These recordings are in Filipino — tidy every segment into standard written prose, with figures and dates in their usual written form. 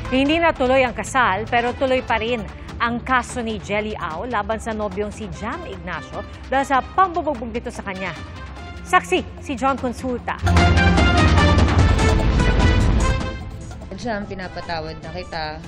Hindi natuloy ang kasal pero tuloy pa rin ang kaso ni Jelly Au laban sa nobyong si Jam Ignacio dahil sa pambubugbog nito sa kanya. Saksi si John Consulta. Jam, pinapatawad na kita.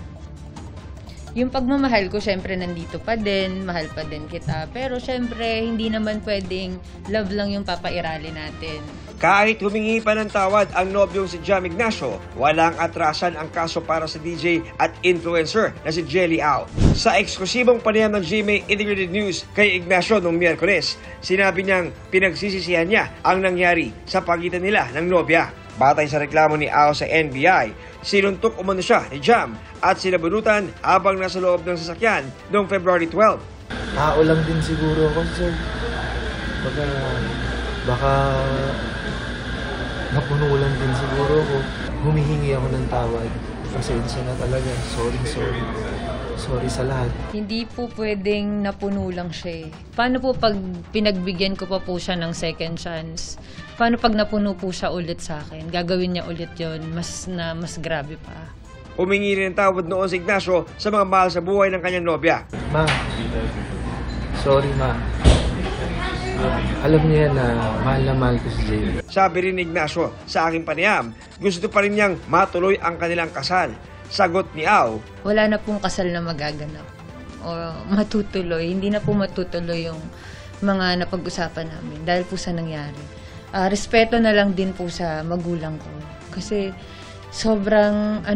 Yung pagmamahal ko, syempre, nandito pa din, mahal pa din kita. Pero syempre, hindi naman pwedeng love lang yung papairali natin. Kahit humingi pa ng tawad ang nobyong si Jam Ignacio, walang atrasan ang kaso para sa DJ at influencer na si Jelly Au. Sa eksklusibong panayam ng GMA Integrated News kay Ignacio noong Miyerkules, sinabi niyang pinagsisisihan niya ang nangyari sa pagitan nila ng nobya. Batay sa reklamo ni Au sa NBI, sinuntok umano siya ni Jam at sinabunutan habang nasa loob ng sasakyan noong February 12. Tao lang din siguro ako, sir. Baka napuno lang din siguro ako. Humihingi ako ng tawad. Pasensya na talaga. Sorry. Sorry sa lahat. Hindi po pwedeng napuno lang siya. Paano po pag pinagbigyan ko pa po siya ng second chance? Paano pag napuno po siya ulit sa akin? Gagawin niya ulit yon, mas grabe pa. Humingi rin ng tawad noon si Ignacio sa mga mahal sa buhay ng kanyang nobya. Ma, sorry ma. Alam niya na mahal ko si Jay. Sabi rin ni Ignacio sa aking panayam, gusto pa rin niyang matuloy ang kanilang kasal. Sagot ni Au, wala na pong kasal na magaganap o matutuloy. Hindi na po matutuloy yung mga napag-usapan namin dahil po sa nangyari. Respeto na lang din po sa magulang ko. Kasi sobrang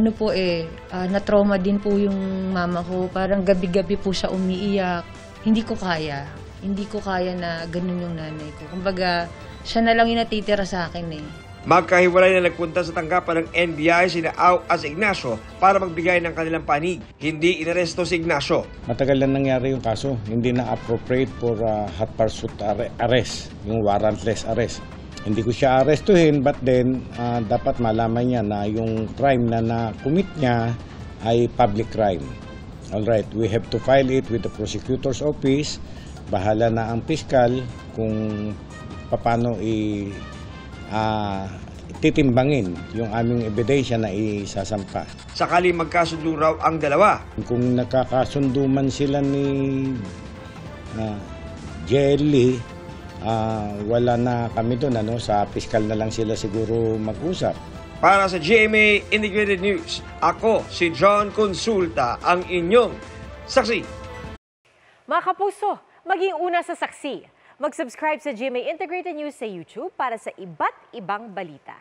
na-trauma din po yung mama ko. Parang gabi-gabi po siya umiiyak. Hindi ko kaya na ganun yung nanay ko. Kumbaga, siya na lang yung natitira sa akin eh. Magkahiwalay na nagpunta sa tanggapan ng NBI sina Au at Ignacio para magbigay ng kanilang panig. Hindi inaresto si Ignacio. Matagal na nangyari yung kaso. Hindi na appropriate for hot pursuit arrest, yung warrantless arrest. Hindi ko siya arestuhin, but then dapat malaman niya na yung crime na na-commit niya ay public crime. Alright, we have to file it with the prosecutor's office. Bahala na ang piskal kung paano titimbangin yung aming ebidensya na isasampa. Sakali magkasundo raw ang dalawa. Kung nakakasundo man sila ni Jelly, wala na kami doon, sa piskal na lang sila siguro mag-usap. Para sa GMA Integrated News, ako si John Consulta, ang inyong saksi. Mga kapuso, maging una sa saksi. Mag-subscribe sa GMA Integrated News sa YouTube para sa iba't ibang balita.